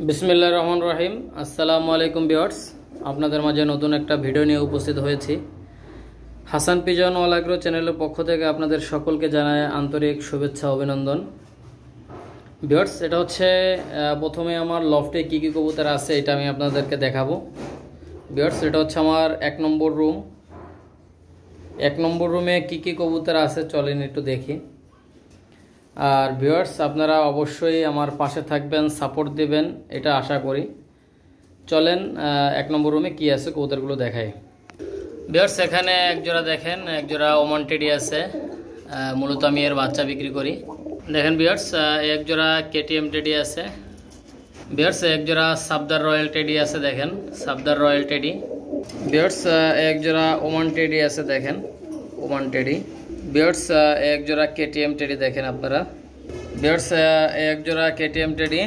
বিসমিল্লাহির রহমানির রহিম। আসসালামু আলাইকুম ভিউয়ার্স, আপনাদের মাঝে নতুন একটা ভিডিও নিয়ে উপস্থিত হয়েছি। হাসান পিজন অল এগ্রো চ্যানেলের পক্ষ থেকে আপনাদের সকলকে জানাই আন্তরিক শুভেচ্ছা অভিনন্দন। ভিউয়ার্স, এটা হচ্ছে প্রথমে আমার লফটে কী কী কবুতর আছে এটা আমি আপনাদেরকে দেখাবো। ভিউয়ার্স, এটা হচ্ছে আমার 1 নম্বর রুম। 1 নম্বর রুমে কী কী কবুতর আছে চলেন একটু দেখি। আর ভিউয়ার্স, আপনারা অবশ্যই আমার পাশে থাকবেন, সাপোর্ট দিবেন, এটা আশা করি। চলেন 1 নম্বর রুমে কি আছে কবুতরগুলো দেখাই। ভিউয়ার্স, এখানে একজোড়া দেখেন, একজোড়া ওমান টেডি আছে। মূলত আমি এর বাচ্চা বিক্রি করি। দেখেন ভিউয়ার্স, একজোড়া কেটিএম টেডি আছে। ভিউয়ার্স, একজোড়া সাবদার রয়্যাল টেডি আছে। দেখেন সাবদার রয়্যাল টেডি। ভিউয়ার্স, একজোড়া ওমান টেডি আছে। দেখেন ওমান টেডি। ভিউয়ার্স, একজোড়া কেটিএম টেডি দেখেন আপনারা। ভিউয়ার্স, একজোড়া কেটিএম টেডি।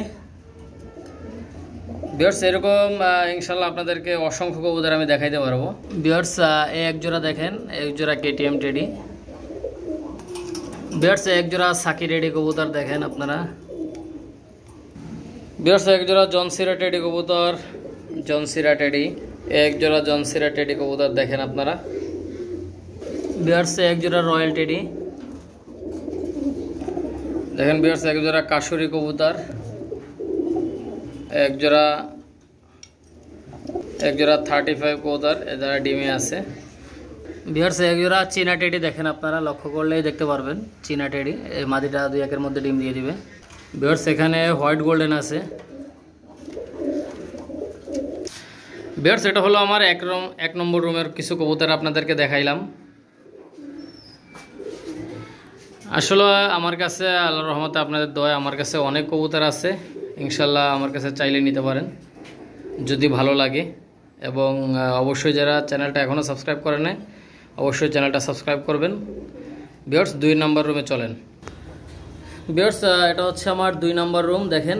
ভিউয়ার্স, এরকম ইনশাল্লাহ আপনাদেরকে অসংখ্য কবুতর আমি দেখাইতে পারবো। ভিউয়ার্স, একজোড়া দেখেন, একজোড়া কেটিএম টেডি। ভিউয়ার্স, একজোড়া সাকি রেডি কবুতর দেখেন আপনারা। ভিউয়ার্স, একজোড়া জনসিরা টেডি কবুতর, জনসিরা টেডি। একজোড়া জনসিরা টেডি কবুতর দেখেন আপনারা। ভিউয়ার্স, একজোড়া রয়্যাল টেডি দেখেন। ভিউয়ার্স, একজোড়া কাশুরি কবুতর, একজোড়া 35 কবুতর, এরা ডিমে আছে। ভিউয়ার্স, একজোড়া চীনা টেডি দেখেন আপনারা, লক্ষ্য করলেই দেখতে পারবেন চীনা টেডি। এই মাদিটা 2-1 মধ্যে ডিম দিয়ে দিবে। ভিউয়ার্স, এখানে হোয়াইট গোল্ডেন আছে। ভিউয়ার্স, এটা হলো আমার 1 নম্বর রুমের কিছু কবুতর আপনাদেরকে দেখাইলাম। আসলে আমার কাছে আল্লাহর রহমতে আপনাদের দয়া আমার কাছে অনেক কবুতর আছে। ইনশাল্লাহ আমার কাছে চাইলে নিতে পারেন যদি ভালো লাগে। এবং অবশ্যই যারা চ্যানেলটা এখনও সাবস্ক্রাইব করে নেয় অবশ্যই চ্যানেলটা সাবস্ক্রাইব করবেন। ভিউয়ার্স, 2 নম্বর রুমে চলেন। ভিউয়ার্স, এটা হচ্ছে আমার 2 নম্বর রুম। দেখেন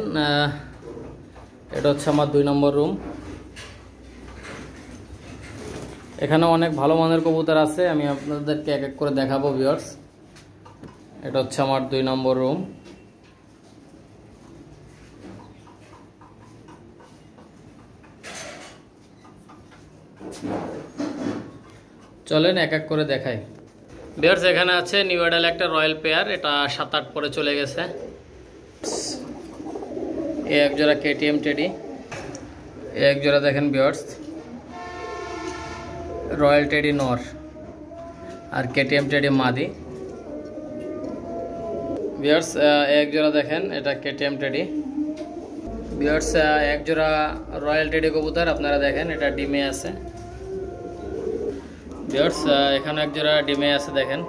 এটা হচ্ছে আমার 2 নম্বর রুম। এখানে অনেক ভালো মানের কবুতর আছে, আমি আপনাদেরকে এক এক করে দেখাবো। ভিউয়ার্স, এটা হচ্ছে আমার 2 নম্বর রুম। চলেন এক এক করে দেখাই। ভিউয়ার্স, এখানে আছে নিউ অ্যাডাল একটা রয়্যাল পেয়ার, এটা 7-8 পরে চলে গেছে। এই একজোড়া কেটিএম টেডি। এই একজোড়া দেখেন ভিউয়ার্স, রয়্যাল টেডি নর আর কেটিএম টেডি মাদি। ভিউয়ার্স, একজোড়া দেখেন, এটা কেটিএম টেডি। ভিউয়ার্স, একজোড়া রয়্যাল টেডি কবুতর আপনারা দেখেন, এটা ডিমে আছে। ভিউয়ার্স, এখানে একজোড়া ডিমে আছে দেখেন।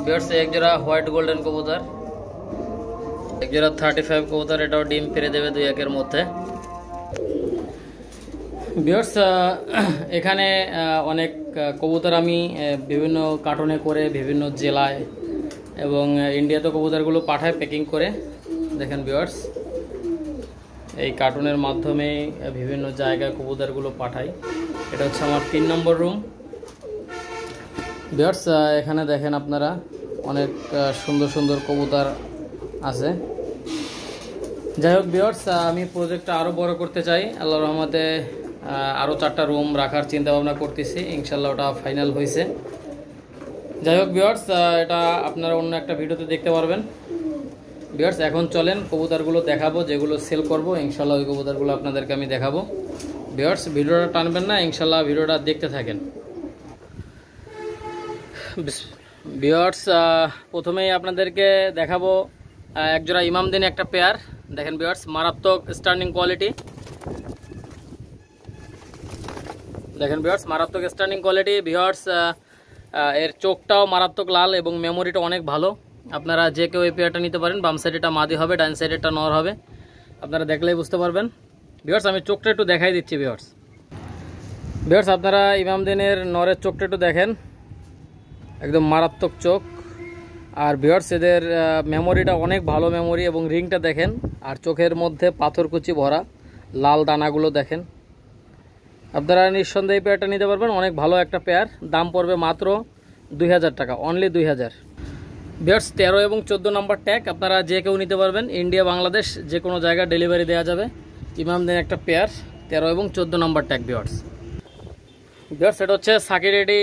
ভিউয়ার্স, একজোড়া হোয়াইট গোল্ডেন কবুতর, একজোড়া 35 কবুতর, এটাও ডিম পেরে দেবে 2-1 মধ্যে। ভিউয়ার্স, এখানে অনেক কবুতর আমি বিভিন্ন কার্টনে করে বিভিন্ন জেলায় এবং ইন্ডিয়াতে কবুতরগুলো পাঠায় প্যাকিং করে। দেখেন ভিউয়ার্স, এই কার্টুনের মাধ্যমে বিভিন্ন জায়গায় কবুতরগুলো পাঠাই। এটা হচ্ছে আমার 3 নম্বর রুম। ভিউয়ার্স, এখানে দেখেন আপনারা অনেক সুন্দর সুন্দর কবুতর আছে। যাই হোক ভিউয়ার্স, আমি প্রজেক্টটা আরও বড় করতে চাই। আল্লাহর রহমতে আরও 4টা রুম রাখার চিন্তা ভাবনা করতেছি। ইনশাল্লাহ ওটা ফাইনাল হয়েছে। যাই হোক ভিউয়ার্স, এটা আপনারা অন্য একটা ভিডিওতে দেখতে পারবেন। ভিউয়ার্স, এখন চলেন কবুতরগুলো দেখাবো, যেগুলো সেল করব ইনশাল্লাহ ওই কবুতরগুলো আপনাদেরকে আমি দেখাবো। ভিউয়ার্স, ভিডিওটা টানবেন না, ইনশাল্লাহ ভিডিওটা দেখতে থাকেন। ভিউয়ার্স, প্রথমেই আপনাদেরকে দেখাবো একজোড়া ইমামদিনী একটা পেয়ার। দেখেন ভিউয়ার্স, মারাত্মক স্টার্নিং কোয়ালিটি। দেখেন ভিউয়ার্স, মারাত্মক স্টার্নিং কোয়ালিটি। ভিউয়ার্স, এর চোখটাও মারাত্মক লাল এবং মেমোরিটা অনেক ভালো। আপনারা যে কেউ এই পেয়ারটা নিতে পারেন। বাম সাইডেটা মাদি হবে, ডান সাইডেরটা নর হবে, আপনারা দেখলেই বুঝতে পারবেন। ভিউয়ার্স, আমি চোখটা একটু দেখাই দিচ্ছি। ভিউয়ার্স, আপনারা ইমামদিনের নরের চোখটা একটু দেখেন, একদম মারাত্মক চোখ। আর ভিউয়ার্স, এদের মেমোরিটা অনেক ভালো মেমোরি এবং রিংটা দেখেন, আর চোখের মধ্যে পাথরকুচি ভরা লাল দানাগুলো দেখেন। আপনারা নিঃসন্দেহে এই পেয়ারটা নিতে পারবেন, অনেক ভালো একটা পেয়ার। দাম পড়বে মাত্র 2000 টাকা, অনলি 2000। ভিউয়ার্স 13 এবং 14 নম্বর ট্যাগ আপনারা যে কেউ নিতে পারবেন, ইন্ডিয়া বাংলাদেশ যে কোনো জায়গায় ডেলিভারি দেওয়া যাবে। ইমামদের একটা পেয়ার 13 এবং 14 নম্বর ট্যাগ। ভিউয়ার্স এটা হচ্ছে সাকি রেডি,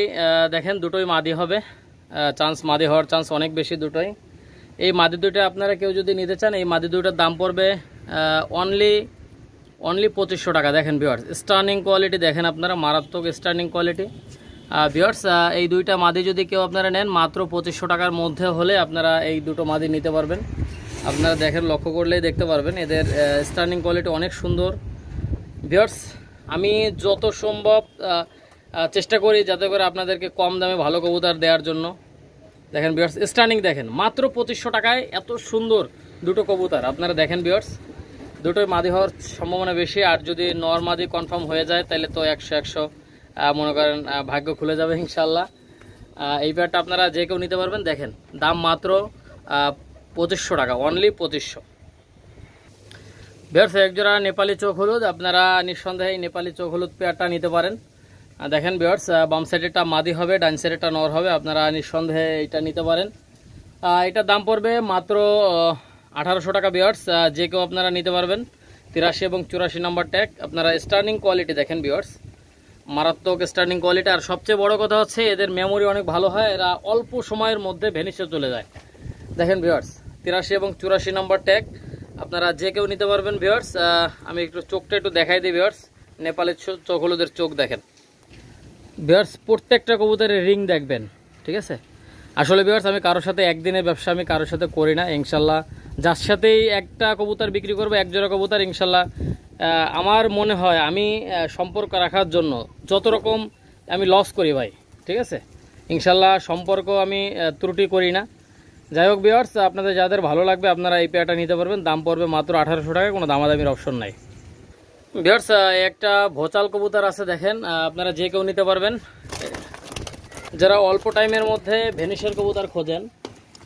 দেখেন দুটোই মাদি হবে, চান্স মাদি হওয়ার চান্স অনেক বেশি দুটোই। এই মাদি দুটো আপনারা কেউ যদি নিতে চান, এই মাদি দুটোর দাম পড়বে অনলি 2500 টাকা। দেখেন ভিউয়ার্স স্টার্নিং কোয়ালিটি দেখেন আপনারা, মারাত্মক স্টার্নিং কোয়ালিটি। ভিউয়ার্স এই দুইটা মাদি যদি কেউ আপনারা নেন মাত্র 2500 টাকার মধ্যে হলে আপনারা এই দুটো মাদি নিতে পারবেন। আপনারা দেখেন, লক্ষ্য করলেই দেখতে পারবেন এদের স্টার্নিং কোয়ালিটি অনেক সুন্দর। ভিউয়ার্স আমি যত সম্ভব চেষ্টা করি যাতে করে আপনাদেরকে কম দামে ভালো কবুতর দেওয়ার জন্য। দেখেন ভিউয়ার্স স্টার্নিং দেখেন, মাত্র 2500 টাকায় এত সুন্দর দুটো কবুতর আপনারা দেখেন। ভিউয়ার্স দুটোই মাদি হওয়ার সম্ভাবনা বেশি, আর যদি নর মাদি কনফার্ম হয়ে যায় তাহলে তো 100 মনে করেন ভাগ্য খুলে যাবে ইনশাল্লাহ। এই পেয়ারটা আপনারা যে কেউ নিতে পারবেন। দেখেন দাম মাত্র 2500 টাকা, অনলি 2500। ভিউয়ার্স একজোড়া নেপালি চোখ হলুদ, আপনারা নিঃসন্দেহে এই নেপালি চোখ হলুদ পেয়ারটা নিতে পারেন। দেখেন ভিউয়ার্স বাম সাইডেরটা মাদি হবে, ডান সাইডেরটা নর হবে, আপনারা নিঃসন্দেহে এটা নিতে পারেন। এটার দাম পড়বে মাত্র 1800 টাকা। ভিউয়ার্স যে কেউ আপনারা নিতে পারবেন। 83 এবং 84 নম্বর ট্যাগ। আপনারা স্টার্নিং কোয়ালিটি দেখেন ভিউয়ার্স, মারাত্মক স্টার্নিং কোয়ালিটি। আর সবচেয়ে বড় কথা হচ্ছে এদের মেমোরি অনেক ভালো হয়, এরা অল্প সময়ের মধ্যে ভেনিসে চলে যায়। দেখেন ভিউয়ার্স 83 এবং 84 নম্বর ট্যাগ আপনারা যে কেউ নিতে পারবেন। ভিউয়ার্স আমি একটু চোখটা একটু দেখাই দিই। ভিউয়ার্স নেপালের চোখ হলুদের চোখ দেখেন। ভিউয়ার্স প্রত্যেকটা কবুতরের রিং দেখবেন, ঠিক আছে। আসলে ভিউয়ার্স আমি কারোর সাথে একদিনের ব্যবসা আমি কারোর সাথে করি না ইনশাল্লাহ। যার সাথেই একটা কবুতর বিক্রি করবো, এক জোড়া কবুতর ইনশাল্লাহ, আমার মনে হয় আমি সম্পর্ক রাখার জন্য যত রকম আমি লস করি ভাই, ঠিক আছে। ইনশাল্লাহ সম্পর্ক আমি ত্রুটি করি না। যাই হোক ভিউয়ার্স আপনাদের যাদের ভালো লাগবে আপনারা এই পেয়ারটা নিতে পারবেন। দাম পড়বে মাত্র 1800 টাকা, কোনো দামাদামির অপশন নাই। ভিউয়ার্স একটা ভোচাল কবুতর আছে দেখেন, আপনারা যে কেউ নিতে পারবেন। যারা অল্প টাইমের মধ্যে ভেনিসের কবুতর খোঁজেন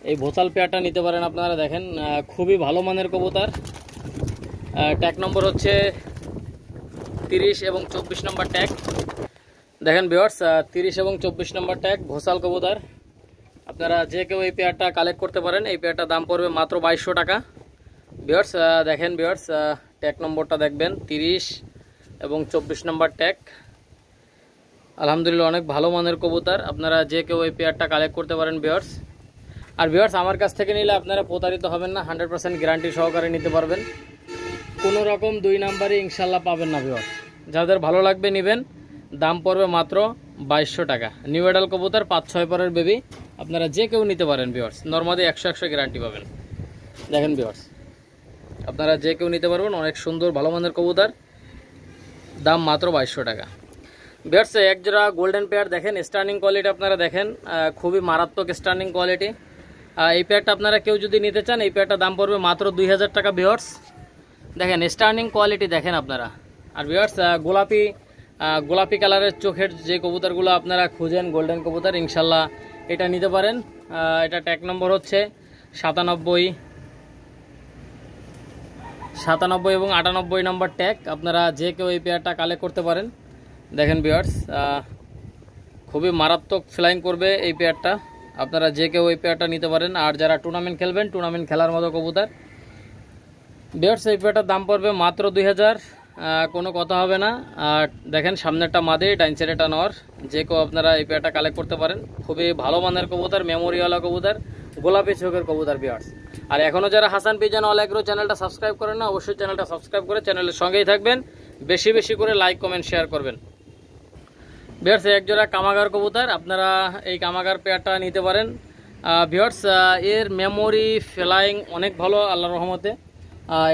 এই ভোচাল পেয়ারটা নিতে পারেন আপনারা। দেখেন খুবই ভালো মানের কবুতর। ট্যাগ নম্বর হচ্ছে 30 এবং 24 নম্বর ট্যাগ। দেখেন ভিউয়ার্স 30 এবং 24 নম্বর ট্যাগ ভোচাল কবুতর। আপনারা যে কেউ এই পেয়ারটা কালেক্ট করতে পারেন। এই পেয়ারটার দাম পড়বে মাত্র 2200 টাকা। ভিউয়ার্স দেখেন ভিউয়ার্স ট্যাগ নম্বরটা দেখবেন 30 এবং 24 নম্বর ট্যাগ। আলহামদুলিল্লাহ অনেক ভালো মানের কবুতর, আপনারা যে কেউ এই পেয়ারটা কালেক্ট করতে পারেন ভিউয়ার্স। আর ভিউয়ার্স আমার কাছ থেকে নিলে আপনারা প্রতারিত হবেন না, 100% গ্যারান্টি সহকারে নিতে পারবেন। কোনো রকম 2 নাম্বারই ইনশাল্লাহ পাবেন না ভিউয়ার্স। যাদের ভালো লাগবে নেবেন। দাম পড়বে মাত্র 2200 টাকা। নিউ এডাল কবুতর 5-6 পরের বেবি, আপনারা যে কেউ নিতে পারেন ভিউয়ার্স। নরমালি 100 গ্যারান্টি পাবেন। দেখেন ভিউয়ার্স আপনারা যে কেউ নিতে পারবেন, অনেক সুন্দর ভালো মানের কবুতর, দাম মাত্র 2200 টাকা। ভিউয়ার্স এক জোড়া গোল্ডেন পেয়ার দেখেন, স্টার্নিং কোয়ালিটি আপনারা দেখেন, খুবই মারাত্মক স্টার্নিং কোয়ালিটি। এই পেয়ারটা আপনারা কেউ যদি নিতে চান এই পেয়ারটার দাম পড়বে মাত্র 2000 টাকা। ভিউয়ার্স দেখেন স্টার্নিং কোয়ালিটি দেখেন আপনারা। আর ভিউয়ার্স গোলাপি কালারের চোখের যে কবুতরগুলো আপনারা খুঁজেন গোল্ডেন কবুতর, ইনশাল্লাহ এটা নিতে পারেন। এটা ট্যাগ নম্বর হচ্ছে 97 এবং 98 নম্বর ট্যাগ। আপনারা যে কেউ এই পেয়ারটা কালেক্ট করতে পারেন। দেখেন ভিউয়ার্স খুবই মারাত্মক ফ্লাইং করবে এই পেয়ারটা, আপনারা যে কেউ এই পেয়ারটা নিতে পারেন। আর যারা টুর্নামেন্ট খেলবেন, টুর্নামেন্ট খেলার মতো কবুতর। ভিউয়ার্স এই পেয়ারটার দাম পড়বে মাত্র 2000, কোনো কথা হবে না। আর দেখেন সামনেরটা মাদি, ডাইন সাইডেরটা নর, যে কেউ আপনারা এই পেয়ারটা কালেক্ট করতে পারেন। খুবই ভালো মানের কবুতর, মেমোরিওয়ালা কবুতর, গোলাপি চোখের কবুতর ভিউয়ার্স। আর এখনও যারা হাসান পিজন অল এগ্রো চ্যানেলটা সাবস্ক্রাইব করেন না, অবশ্যই চ্যানেলটা সাবস্ক্রাইব করে চ্যানেলের সঙ্গেই থাকবেন। বেশি বেশি করে লাইক কমেন্ট শেয়ার করবেন। ভিউয়ার্স এক জোড়া কামাগার কবুতর, আপনারা এই কামাগার পেয়ারটা নিতে পারেন। ভিউয়ার্স এর মেমোরি ফ্লাইং অনেক ভালো আল্লাহর রহমতে।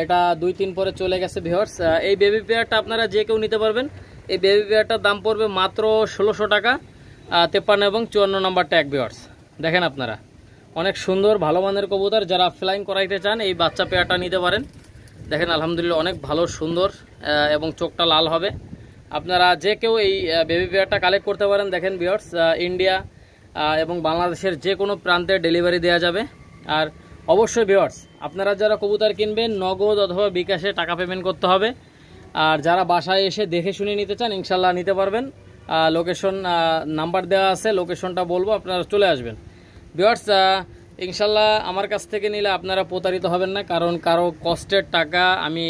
এটা 2-3 পরে চলে গেছে ভিউয়ার্স। এই বেবি পেয়ারটা আপনারা যে কেউ নিতে পারবেন। এই বেবি পেয়ারটার দাম পড়বে মাত্র 1600 টাকা। 53 এবং 54 নম্বর ট্যাগ। ভিউয়ার্স দেখেন আপনারা অনেক সুন্দর ভালো মানের কবুতর, যারা ফ্লাইং করাইতে চান এই বাচ্চা পেয়ারটা নিতে পারেন। দেখেন আলহামদুলিল্লাহ অনেক ভালো সুন্দর এবং চোখটা লাল হবে। আপনারা যে কেউ এই বেবি পেয়ারটা কালেক্ট করতে পারেন। দেখেন ভিউয়ার্স ইন্ডিয়া এবং বাংলাদেশের যে কোনো প্রান্তে ডেলিভারি দেওয়া যাবে। আর অবশ্যই ভিউয়ার্স আপনারা যারা কবুতর কিনবেন নগদ অথবা বিকাশে টাকা পেমেন্ট করতে হবে। আর যারা বাসায় এসে দেখে শুনে নিতে চান ইনশাল্লাহ নিতে পারবেন। লোকেশন নাম্বার দেওয়া আছে, লোকেশনটা বলবো, আপনারা চলে আসবেন। ভিউয়ার্স ইনশাল্লাহ আমার কাছ থেকে নিলে আপনারা প্রতারিত হবেন না, কারণ কারো কষ্টের টাকা আমি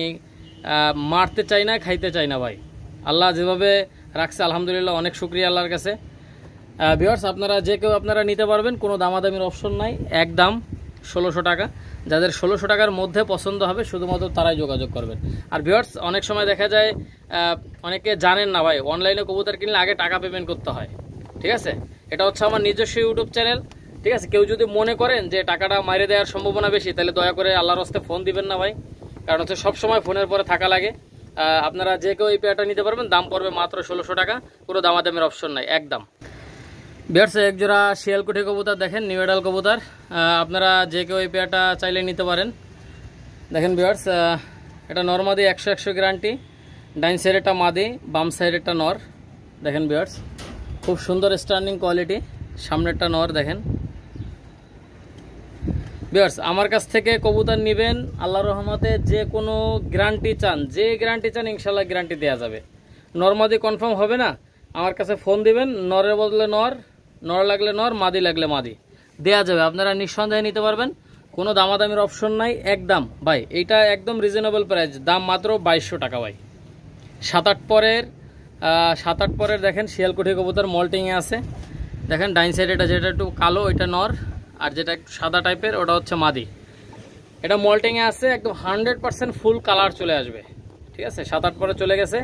মারতে চাই না, খাইতে চাই না ভাই। আল্লাহ যেভাবে রাখছে আলহামদুলিল্লাহ, অনেক শুকরিয়া আল্লাহর কাছে। ভিউয়ার্স, আপনারা যে কেউ আপনারা নিতে পারবেন, কোনো দামাদামির অপশন নাই, একদম 1600 টাকা। যাদের 1600 টাকার মধ্যে পছন্দ হবে শুধুমাত্র তারাই যোগাযোগ করবেন। আর ভিউয়ার্স, অনেক সময় দেখা যায় অনেকে জানেন না ভাই, অনলাইনে কবুতর কিনলে আগে টাকা পেমেন্ট করতে হয়। ঠিক আছে, এটা হচ্ছে আমার নিজস্ব ইউটিউব চ্যানেল। ঠিক আছে, কেউ যদি মনে করেন যে টাকাটা মাইরে দেওয়ার সম্ভাবনা বেশি, তাহলে দয়া করে আল্লাহর রাস্তায় ফোন দিবেন না ভাই, কারণ হচ্ছে সবসময় ফোনের পরে থাকা লাগে। আপনারা যে কেউ এই পেয়ারটা নিতে পারবেন, দাম পড়বে মাত্র 1600 টাকা, কোনো দামাদামের অপশন নাই, একদম। ভিউয়ার্স, এক জোড়া শিয়ালকুঠি কবুতর দেখেন, নিউ এডাল কবুতর। আপনারা যে কেউ এই পেয়ারটা চাইলে নিতে পারেন। দেখেন ভিউয়ার্স, এটা নরমাদি 100 গ্যারান্টি। ডাইন সাইডেরটা মাদি, বাম সাইডেরটা নর। দেখেন ভিউয়ার্স, খুব সুন্দর স্ট্যান্ডিং কোয়ালিটি। সামনেরটা নর দেখেন। ভিউয়ার্স, আমার কাছ থেকে কবুতর নেবেন, আল্লাহর রহমতে যে কোনো গ্যারান্টি চান, যে গ্যারান্টি চান ইনশাল্লাহ গ্যারান্টি দেওয়া যাবে। নরমাদি কনফার্ম হবে না, আমার কাছে ফোন দিবেন, নরের বদলে নর, নর লাগলে নর, মাদি লাগলে মাদি দেয়া যাবে। আপনারা নিঃসন্দেহে নিতে পারবেন, কোনো দামাদামির অপশন নাই, একদম ভাই। এইটা একদম রিজনেবল প্রাইস, দাম মাত্র 2200 টাকা ভাই। 7-8 পরের দেখেন শিয়ালকুঠি কবুতর মল্টিংয়ে আছে। দেখেন ডাইন সাইড, এটা যেটা একটু কালো ওইটা নর, আর যেটা একটু সাদা টাইপের ওটা হচ্ছে মাদি। এটা মল্টিংয়ে আছে, একদম 100% ফুল কালার চলে আসবে। ঠিক আছে, 7-8 পরে চলে গেছে,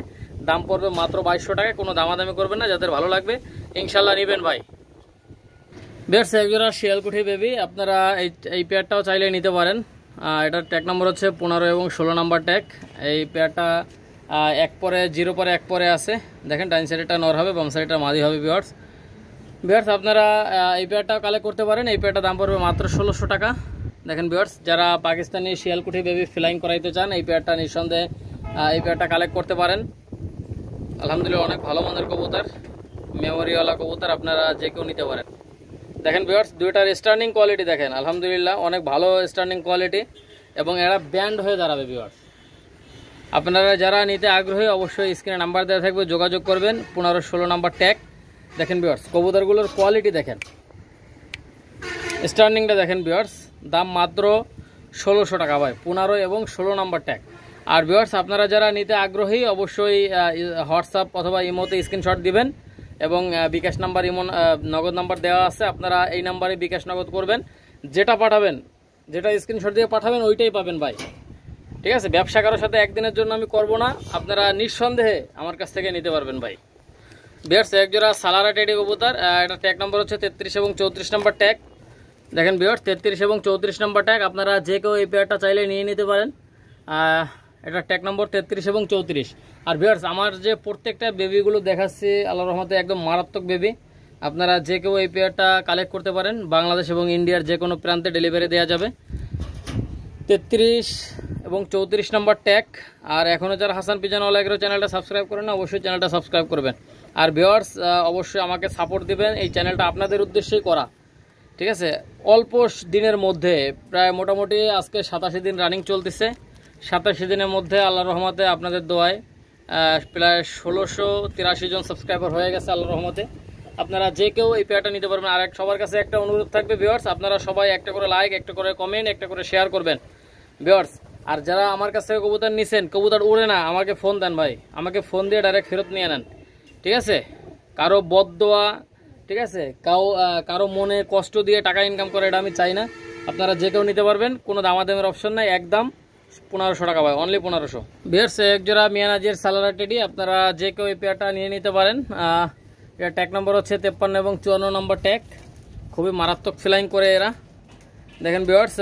দাম পড়বে মাত্র 2200 টাকা। কোনো দামাদামি করবেন না, যাদের ভালো লাগবে ইনশাল্লাহ নেবেন ভাই। বেশ, একজোড়া শিয়ালকুঠি বেবি, আপনারা এই পেয়ারটাও চাইলে নিতে পারেন। এটার ট্যাগ নম্বর হচ্ছে 15 এবং 16 নম্বর ট্যাগ। এই পেয়ারটা 1 পরে 0 পরে 1 পরে আছে। দেখেন ডাইন সাইডেরটা নর হবে, বাম সাইডটা মাদি হবে। ভিউয়ার্স, আপনারা এই পেয়ারটাও কালেক্ট করতে পারেন। এই পেয়ারটার দাম পড়বে মাত্র 1600 টাকা। দেখেন ভিউয়ার্স, যারা পাকিস্তানি শিয়ালকুঠি বেবি ফ্লাইং করাইতে চান, এই পেয়ারটা নিঃসন্দেহে এই পেয়ারটা কালেক্ট করতে পারেন। আলহামদুলিল্লাহ অনেক ভালো মানের কবুতর, মেমোরিওয়ালা কবুতর, আপনারা যে কেউ নিতে পারেন। দেখেন ভিউয়ার্স, দুইটার স্ট্যান্ডিং কোয়ালিটি দেখেন, আলহামদুলিল্লাহ অনেক ভালো স্ট্যান্ডিং কোয়ালিটি, এবং এরা ব্যান্ড হয়ে দাঁড়াবে। ভিউয়ার্স, আপনারা যারা নিতে আগ্রহী অবশ্যই স্ক্রিনে নাম্বার দেওয়া থাকবে, যোগাযোগ করবেন। 15-16 নাম্বার ট্যাগ। দেখেন ভিউয়ার্স, কবুতরগুলোর কোয়ালিটি দেখেন, স্ট্যান্ডিংটা দেখেন ভিউয়ার্স, দাম মাত্র 1600 টাকা ভাই। 15 এবং 16 নাম্বার ট্যাগ। আর ভিউয়ার্স, আপনারা যারা নিতে আগ্রহী অবশ্যই হোয়াটসঅ্যাপ অথবা ইমোতে স্ক্রিনশট দিবেন, এবং বিকাশ নাম্বার, ইমো নগদ নাম্বার দেওয়া আছে, আপনারা এই নাম্বারে বিকাশ নগদ করবেন। যেটা পাঠাবেন, যেটা স্ক্রিনশট দিয়ে পাঠাবেন ওইটাই পাবেন ভাই। ঠিক আছে, ব্যবসা কারোর সাথে একদিনের জন্য আমি করব না, আপনারা নিঃসন্দেহে আমার কাছ থেকে নিতে পারবেন ভাই। ভিউয়ার্স, একজোড়া সালারা টেডি কবুতর, এটা ট্যাগ নম্বর হচ্ছে 33 এবং 34 নম্বর ট্যাগ। দেখেন ভিউয়ার্স, 33 এবং 34 নম্বর ট্যাগ। আপনারা যে কেউ এই পেয়ারটা চাইলে নিয়ে নিতে পারেন। এটা ট্যাগ নম্বর 33 এবং 34। আর ভিউয়ার্স, আমার যে প্রত্যেকটা বেবিগুলো দেখাচ্ছি আল্লাহর রহমতে একদম মারাত্মক বেবি। আপনারা যে কেউ এই পেয়ারটা কালেক্ট করতে পারেন, বাংলাদেশ এবং ইন্ডিয়ার যে কোনো প্রান্তে ডেলিভারি দেওয়া যাবে। 33 এবং 34 নম্বর ট্যাগ। আর এখনও যারা হাসান পিজন অল এগ্রো চ্যানেলটা সাবস্ক্রাইব করেন না, অবশ্যই চ্যানেলটা সাবস্ক্রাইব করবেন। আর ভিউয়ার্স, অবশ্যই আমাকে সাপোর্ট দিবেন, এই চ্যানেলটা আপনাদের উদ্দেশ্যেই করা। ঠিক আছে, অল্প দিনের মধ্যে প্রায় মোটামুটি আজকে 87 দিন রানিং চলতেছে। 87 দিনের মধ্যে আল্লাহর রহমতে আপনাদের দোয়ায় প্রায় 1683 জন সাবস্ক্রাইবার হয়ে গেছে আল্লাহর রহমতে। আপনারা যে কেউ এই পেয়ারটা নিতে পারবেন। আর সবার কাছে একটা অনুরোধ থাকবে ভিউয়ার্স, আপনারা সবাই একটা করে লাইক, একটা করে কমেন্ট, একটা করে শেয়ার করবেন ভিউয়ার্স। আর যারা আমার কাছ থেকে কবুতর নিছেন, কবুতর উড়ে না, আমাকে ফোন দেন ভাই, আমাকে ফোন দিয়ে ডাইরেক্ট ফেরত নিয়ে নেন। ঠিক আছে, কারো বদদোয়া, ঠিক আছে, কারো মনে কষ্ট দিয়ে টাকা ইনকাম করে, এটা আমি চাই না। আপনারা যে কেউ নিতে পারবেন, কোনো দামাদামের অপশন নাই, একদম 1500 টাকা ভাই, অনলি 1500। ভিউয়ার্স, একজোড়া মিয়ানাজির সালারা টেডি, আপনারা যে কেউ এই পেয়ারটা নিয়ে নিতে পারেন। এটা ট্যাগ নম্বর হচ্ছে 53 এবং 54 নম্বর ট্যাগ। খুবই মারাত্মক ফ্লাইং করে এরা। দেখেন ভিউয়ার্স,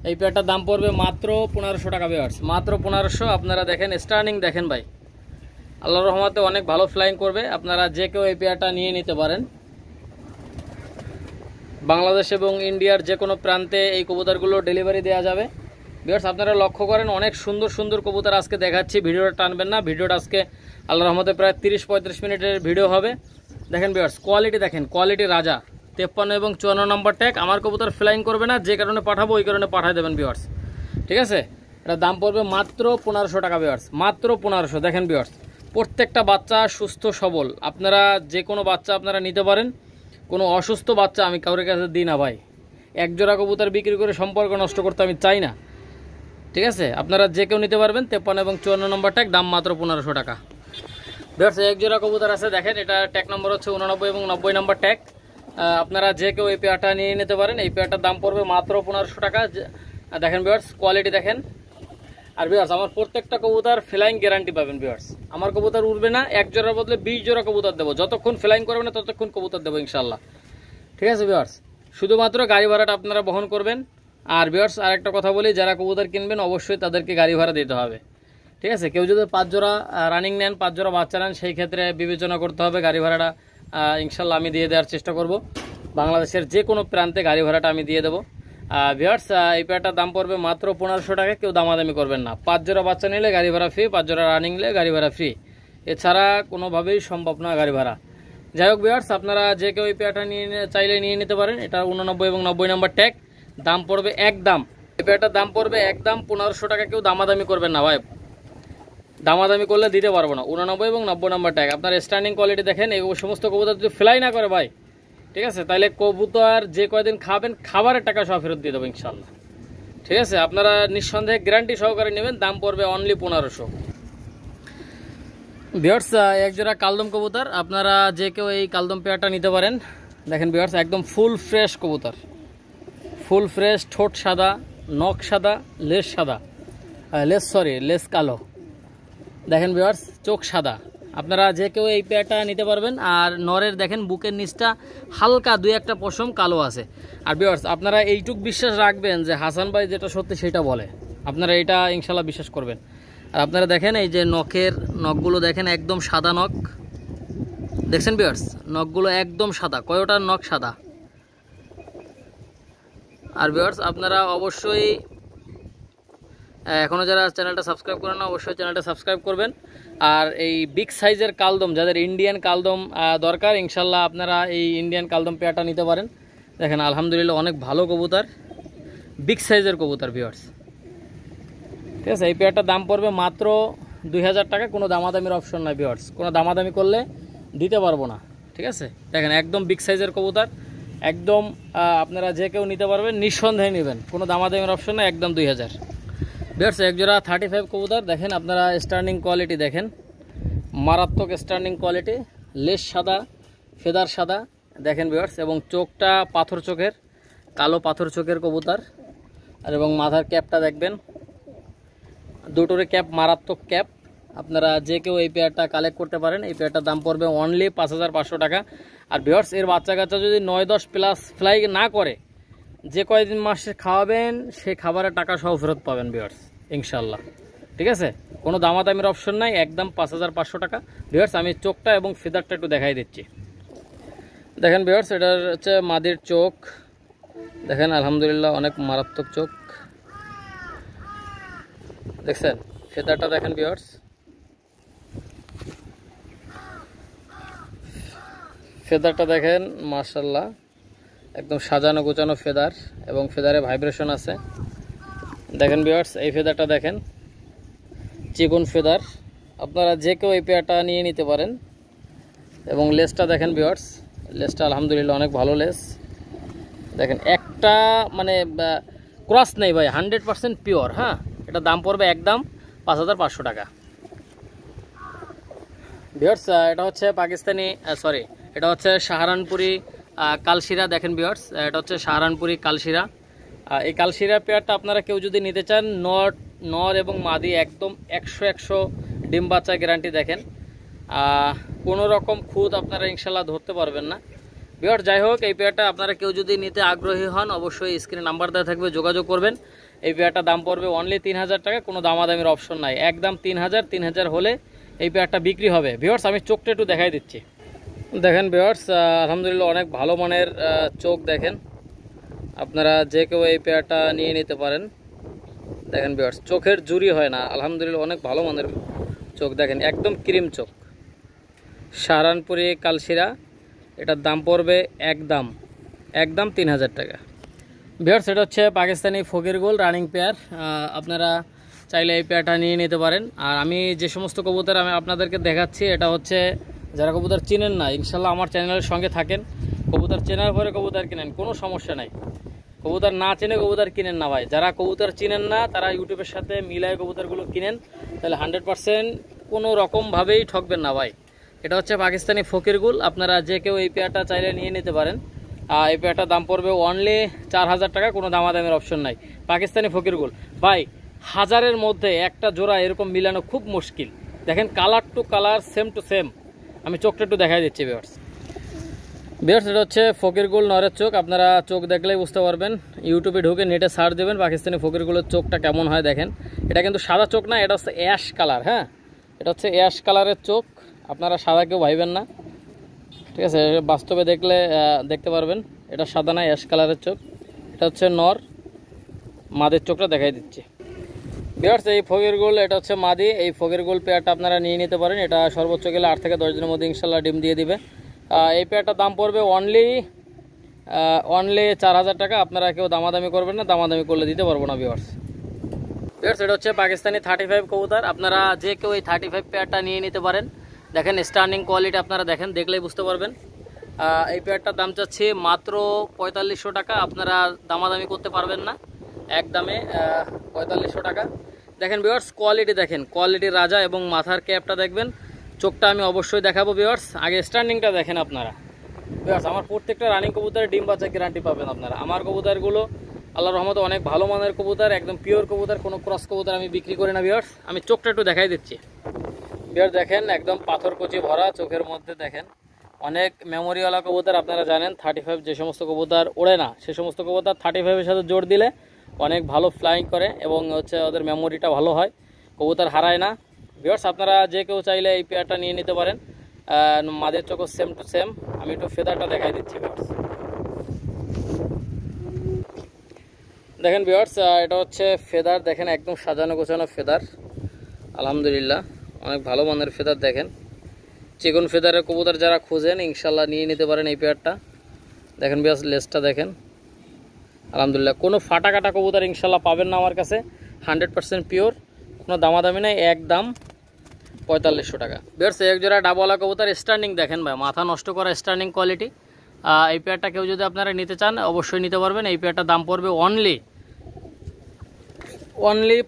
এই পেয়ারটার দাম পড়বে মাত্র 1500 টাকা ভিউয়ার্স, মাত্র 1500। আপনারা দেখেন স্টার্নিং দেখেন ভাই, আল্লাহর রহমতে অনেক ভালো ফ্লাইং করবে। আপনারা যে কেউ এই পেয়ারটা নিয়ে নিতে পারেন। বাংলাদেশ এবং ইন্ডিয়ার যে কোনো প্রান্তে এই কবুতরগুলো ডেলিভারি দেওয়া যাবে। ভিউয়ার্স, আপনারা লক্ষ্য করেন, অনেক সুন্দর সুন্দর কবুতর আজকে দেখাচ্ছি, ভিডিওটা টানবেন না। ভিডিওটা আজকে আল্লাহর রহমতে প্রায় 30-35 মিনিটের ভিডিও হবে। দেখেন ভিউয়ার্স, কোয়ালিটি দেখেন, কোয়ালিটি রাজা। 53 এবং 54 নম্বর ট্যাগ। আমার কবুতর ফ্লাইং করবে না, যে কারণে পাঠাবো ওই কারণে পাঠিয়ে দেবেন ভিউয়ার্স। ঠিক আছে, এটা দাম পড়বে মাত্র 1500 টাকা ভিউয়ার্স, মাত্র 1500। দেখেন ভিউয়ার্স, প্রত্যেকটা বাচ্চা সুস্থ সবল। আপনারা যে কোনো বাচ্চা আপনারা নিতে পারেন, কোনো অসুস্থ বাচ্চা আমি কারোর কাছে দিই না ভাই। এক জোড়া কবুতর বিক্রি করে সম্পর্ক নষ্ট করতে আমি চাই না, ঠিক আছে। আপনারা যে কেউ নিতে পারবেন। 53 এবং 54 নম্বর ট্যাগ, দাম মাত্র 1500 টাকা। ভিউয়ার্স এক জোড়া কবুতর আছে দেখেন, এটা ট্যাগ নম্বর হচ্ছে 89 এবং 90 নম্বর ট্যাগ। আপনারা যে কেউ এই পেয়ারটা নিয়ে নিতে পারেন। এই পেয়ারটার দাম পড়বে মাত্র 1500 টাকা। দেখেন ভিউয়ার্স কোয়ালিটি দেখেন। আর ভিউয়ার্স আমার প্রত্যেকটা কবুতর ফ্লাইং গ্যারান্টি পাবেন। ভিউয়ার্স আমার কবুতর উড়বে না, এক জোড়ার বদলে 20 জোড়া কবুতর দেবো। যতক্ষণ ফ্লাইং করবে না ততক্ষণ কবুতর দেবো ইনশাল্লাহ, ঠিক আছে ভিউয়ার্স। শুধুমাত্র গাড়ি ভাড়াটা আপনারা বহন করবেন। আর ভিউয়ার্স আরেকটা কথা বলি, যারা কবুতর কিনবেন অবশ্যই তাদেরকে গাড়ি ভাড়া দিতে হবে, ঠিক আছে। কেউ যদি 5 জোড়া রানিং নেন, 5 জোড়া বাচ্চা নেন, সেই ক্ষেত্রে বিবেচনা করতে হবে। গাড়ি ভাড়াটা ইনশাল্লাহ আমি দিয়ে দেওয়ার চেষ্টা করব। বাংলাদেশের যে কোনো প্রান্তে গাড়ি ভাড়াটা আমি দিয়ে দেবো। ভিউয়ার্স এই পেয়ারটার দাম পড়বে মাত্র 1500 টাকা। কেউ দামাদামি করবেন না। 5 জোড়া বাচ্চা নিলে গাড়ি ভাড়া ফ্রি, 5 জোড়া রানিং নিলে গাড়ি ভাড়া ফ্রি, এছাড়া কোনোভাবেই সম্ভব না গাড়ি ভাড়া। যাই হোক ভিউয়ার্স আপনারা যে কেউ এই পেয়ারটা চাইলে নিয়ে নিতে পারেন। এটা 89 এবং 90 নম্বর ট্যাগ, দাম পড়বে একদম, এই পেয়ারটার দাম পড়বে একদম 1500 টাকা। কেউ দামাদামি করবেন না ভাই, দামাদামি করলে দিতে পারবো না। 89 এবং 90 নম্বর ট্যাগ। আপনার স্ট্যান্ডিং কোয়ালিটি দেখেন। এই সমস্ত কবুতর যদি ফ্লাই না করে ভাই, ঠিক আছে, তাহলে কবুতর যে কয়দিন খাবেন খাবারের টাকা সব ফেরত দিয়ে দেবো ইনশাল্লাহ, ঠিক আছে। আপনারা নিঃসন্দেহে গ্যারান্টি সহকারে নেবেন। দাম পড়বে অনলি 1500। ভিউয়ার্স এক জোড়া কালদম কবুতর, আপনারা যে কেউ এই কালদম পেয়ারটা নিতে পারেন। দেখেন ভিউয়ার্স একদম ফুল ফ্রেশ কবুতর, ফুল ফ্রেশ, ঠোঁট সাদা, নখ সাদা, লেজ সাদা, লেজ কালো। দেখেন ভিউয়ার্স চোখ সাদা। আপনারা যে কেউ এই পেয়ারটা নিতে পারবেন। আর নরের দেখেন বুকের নিচটা হালকা 2-1টা পশম কালো আছে। আর ভিউয়ার্স আপনারা এইটুক বিশ্বাস রাখবেন যে হাসান ভাই যেটা সত্যি সেটা বলে, আপনারা এটা ইনশাল্লাহ বিশ্বাস করবেন। আর আপনারা দেখেন এই যে নখগুলো দেখেন একদম সাদা নখ, দেখছেন ভিউয়ার্স নখগুলো একদম সাদা, কয়টার নখ সাদা। আর ভিউয়ার্স আপনারা অবশ্যই এখনও যারা চ্যানেলটা সাবস্ক্রাইব করেন না অবশ্যই চ্যানেলটা সাবস্ক্রাইব করবেন। আর এই বিগ সাইজের কালদম, যাদের ইন্ডিয়ান কালদম দরকার, ইনশাল্লাহ আপনারা এই ইন্ডিয়ান কালদম পেয়ারটা নিতে পারেন। দেখেন আলহামদুলিল্লাহ অনেক ভালো কবুতর, বিগ সাইজের কবুতর ভিউয়ার্স, ঠিক আছে। এই পেয়ারটার দাম পড়বে মাত্র 2000 টাকা। কোনো দামাদামির অপশন নাই ভিউয়ার্স, কোনো দামাদামি করলে দিতে পারবো না, ঠিক আছে। দেখেন একদম বিগ সাইজের কবুতর, একদম আপনারা যে কেউ নিতে পারবেন, নিঃসন্দেহে নেবেন, কোনো দামাদামির অপশন নাই, একদম 2000। ভিউয়ার্স এক জোড়া 35 কবুতর দেখেন, আপনারা স্ট্যান্ডিং কোয়ালিটি দেখেন, মারাত্মক স্ট্যান্ডিং কোয়ালিটি, লেজ সাদা, ফেদার সাদা দেখেন ভিউয়ার্স, এবং চোখটা পাথর চোখের, কালো পাথর চোখের কবুতর। আর এবং মাথার ক্যাপটা দেখবেন, দুটোরে ক্যাপ মারাত্মক ক্যাপ। আপনারা যে কেউ এই পেয়ারটা কালেক্ট করতে পারেন। এই পেয়ারটার দাম পড়বে অনলি 5500 টাকা। আর ভিউয়ার্স এর বাচ্চা কাচ্চা যদি 9-10 প্লাস ফ্লাই না করে, যে কয়দিন মাসে খাওয়াবেন সেই খাবারের টাকা সহ ফেরত পাবেন ভিউয়ার্স ইনশাল্লাহ, ঠিক আছে। কোনো দামাদামির অপশন নাই, একদম 5500 টাকা। ভিউয়ার্স আমি চোখটা এবং ফেদারটা একটু দেখাই দিচ্ছি। দেখেন ভিউয়ার্স এটার হচ্ছে মাদির চোখ, দেখেন আলহামদুলিল্লাহ অনেক মারাত্মক চোখ, দেখছেন। ফেদারটা দেখেন ভিউয়ার্স, ফেদারটা দেখেন মাশাআল্লাহ একদম সাজানো গোছানো ফেদার, এবং ফেদারে ভাইব্রেশন আছে। দেখেন ভিউয়ার্স এই ফেদারটা দেখেন, চিকন ফেদার। আপনারা যে কেউ এই পেয়ারটা নিয়ে নিতে পারেন। এবং লেসটা দেখেন ভিউয়ার্স, লেসটা আলহামদুলিল্লাহ অনেক ভালো লেস। দেখেন একটা মানে ক্রস নেই ভাই, 100% পিওর। হ্যাঁ, এটা দাম পড়বে একদম 5500 টাকা। ভিউয়ার্স এটা হচ্ছে পাকিস্তানি এটা হচ্ছে সাহারানপুরি কালশিরা। দেখেন ভিউয়ার্স এটা হচ্ছে সাহারানপুরি কালশিরা। এই কালশিরা পেয়ারটা আপনারা কেউ যদি নিতে চান, নর এবং মাদি একদম 100 ডিম বাচ্চা গ্যারান্টি। দেখেন কোনো রকম খুদ আপনারা ইনশাল্লাহ ধরতে পারবেন না ভিউয়ার্স। যাই হোক এই পেয়ারটা আপনারা কেউ যদি নিতে আগ্রহী হন অবশ্যই স্ক্রিনে নাম্বার দেওয়া থাকবে, যোগাযোগ করবেন। এই পেয়ারটার দাম পড়বে অনলি 3000 টাকা, কোনো দামাদামির অপশন নাই, একদম 3000 হলে এই পেয়ারটা বিক্রি হবে। ভিউয়ার্স আমি চোখটা একটু দেখাই দিচ্ছি। দেখেন ভিউয়ার্স আলহামদুলিল্লাহ অনেক ভালো মানের চোখ। দেখেন আপনারা যে কেউ এই পেয়ারটা নিয়ে নিতে পারেন। দেখেন ভিউয়ার্স চোখের জুরি হয় না, আলহামদুলিল্লাহ অনেক ভালো মানের চোখ। দেখেন একদম ক্রিম চোখ, সাহারানপুরি কালশিরা। এটার দাম পড়বে একদম 3000 টাকা। ভিউয়ার্স এটা হচ্ছে পাকিস্তানি ফকির গোল রানিং পেয়ার। আপনারা চাইলে এই পেয়ারটা নিয়ে নিতে পারেন। আর আমি যে সমস্ত কবুতর আমি আপনাদেরকে দেখাচ্ছি, এটা হচ্ছে যারা কবুতর চিনেন না, ইনশাল্লাহ আমার চ্যানেলের সঙ্গে থাকেন, কবুতর চেনার পরে কবুতর কিনেন, কোনো সমস্যা নাই। কবুতর না চিনে কবুতর কিনেন না ভাই। যারা কবুতর চিনেন না তারা ইউটিউবের সাথে মিলায় কবুতরগুলো কিনেন, তাহলে 100% কোনো রকমভাবেই ঠকবেন না ভাই। এটা হচ্ছে পাকিস্তানি ফকিরগুল। আপনারা যে কেউ এই পেয়ারটা চাইলে নিয়ে নিতে পারেন। এই পেয়ারটার দাম পড়বে অনলি 4000 টাকা, কোনো দামাদামের অপশন নাই। পাকিস্তানি ফকিরগুল ভাই, 1000-এর মধ্যে একটা জোড়া এরকম মিলানো খুব মুশকিল। দেখেন colour to colour, same to same. আমি চোখটা একটু দেখাই দিচ্ছি ভিউয়ার্স। এটা হচ্ছে ফকিরগুল নরের চোখ। আপনারা চোখ দেখলেই বুঝতে পারবেন। ইউটিউবে ঢুকে নেটে সার্চ দেবেন পাকিস্তানি ফকিরগুলোর চোখটা কেমন হয় দেখেন। এটা কিন্তু সাদা চোখ না, এটা হচ্ছে অ্যাশ কালার। হ্যাঁ, এটা হচ্ছে অ্যাশ কালারের চোখ। আপনারা সাদা কেউ ভাইবেন না, ঠিক আছে? বাস্তবে দেখলে দেখতে পারবেন এটা সাদা না, অ্যাশ কালারের চোখ। এটা হচ্ছে নর, মাদের চোখটা দেখাই দিচ্ছি ভিউয়ার্স। এই ফকিরগুল এটা হচ্ছে মাদি। এই ফকিরগুল পেয়ারটা আপনারা নিয়ে নিতে পারেন। এটা সর্বোচ্চ গেলে 8 থেকে 10 দিনের মধ্যে ইনশাল্লাহ ডিম দিয়ে দিবে। এই পেয়ারটার দাম পড়বে অনলি 4000 টাকা। আপনারা কেউ দামাদামি করবেন না, দামাদামি করলে দিতে পারবো না ভিউয়ার্স। এটা হচ্ছে পাকিস্তানি 35 কবুতর। আপনারা যে কেউ এই 35 পেয়ারটা নিয়ে নিতে পারেন। দেখেন স্টার্নিং কোয়ালিটি আপনারা দেখেন, দেখলেই বুঝতে পারবেন। এই পেয়ারটার দাম চাচ্ছে মাত্র 4500 টাকা। আপনারা দামাদামি করতে পারবেন না, একদমে 4500 টাকা। দেখেন ভিউয়ার্স, কোয়ালিটি দেখেন, কোয়ালিটির রাজা। এবং মাথার ক্যাপটা দেখবেন, চোখটা আমি অবশ্যই দেখাবো ভিউয়ার্স। আগে স্টার্নিংটা দেখেন আপনারা ভিউয়ার্স। আমার প্রত্যেকটা রানিং কবুতরের ডিম বাচ্চা গ্যারান্টি পাবেন আপনারা। আমার কবুতরগুলো আল্লাহর রহমতে অনেক ভালো মানের কবুতর, একদম পিওর কবুতর, কোনো ক্রস কবুতর আমি বিক্রি করি না ভিউয়ার্স। আমি চোখটা একটু দেখাই দিচ্ছি ভিউয়ার্স। দেখেন একদম পাথরকুচি ভরা চোখের মধ্যে। দেখেন অনেক মেমোরিওয়ালা কবুতর। আপনারা জানেন 35 যে সমস্ত কবুতর ওড়ে না, সে সমস্ত কবুতর 35-এর সাথে জোর দিলে অনেক ভালো ফ্লাইং করে এবং হচ্ছে ওদের মেমোরিটা ভালো হয়, কবুতর হারায় না ভিউয়ার্স। আপনারা যে কেউ চাইলে এই পেয়ারটা নিয়ে নিতে পারেন। মাদের চোখও সেম টু সেম। আমি একটু ফেদারটা দেখাই দিচ্ছি ভিউয়ার্স। দেখেন ভিউয়ার্স, এটা হচ্ছে ফেদার। দেখেন একদম সাজানো গোছানো ফেদার, আলহামদুলিল্লাহ অনেক ভালো মানের ফেদার। দেখেন চিকন ফেদারের কবুতর যারা খুঁজেন ইনশাল্লাহ নিয়ে নিতে পারেন এই পেয়ারটা। দেখেন ভিউয়ার্স লেজটা দেখেন, আলহামদুলিল্লাহ কোনো ফাটা কাটা কবুতর ইনশাল্লাহ পাবেন না আমার কাছে। 100% পিওর, কোনো দামাদামি নেই, একদম 4500 টাকা ভিউয়ার্স। এক জোড়া ডাবওয়ালা কবুতর স্টার্নিং দেখেন ভাই, মাথা নষ্ট করা স্টার্নিং কোয়ালিটি। এই পেয়ারটা কেউ যদি আপনারা নিতে চান অবশ্যই নিতে পারবেন। এই পেয়ারটার দাম পড়বে অনলি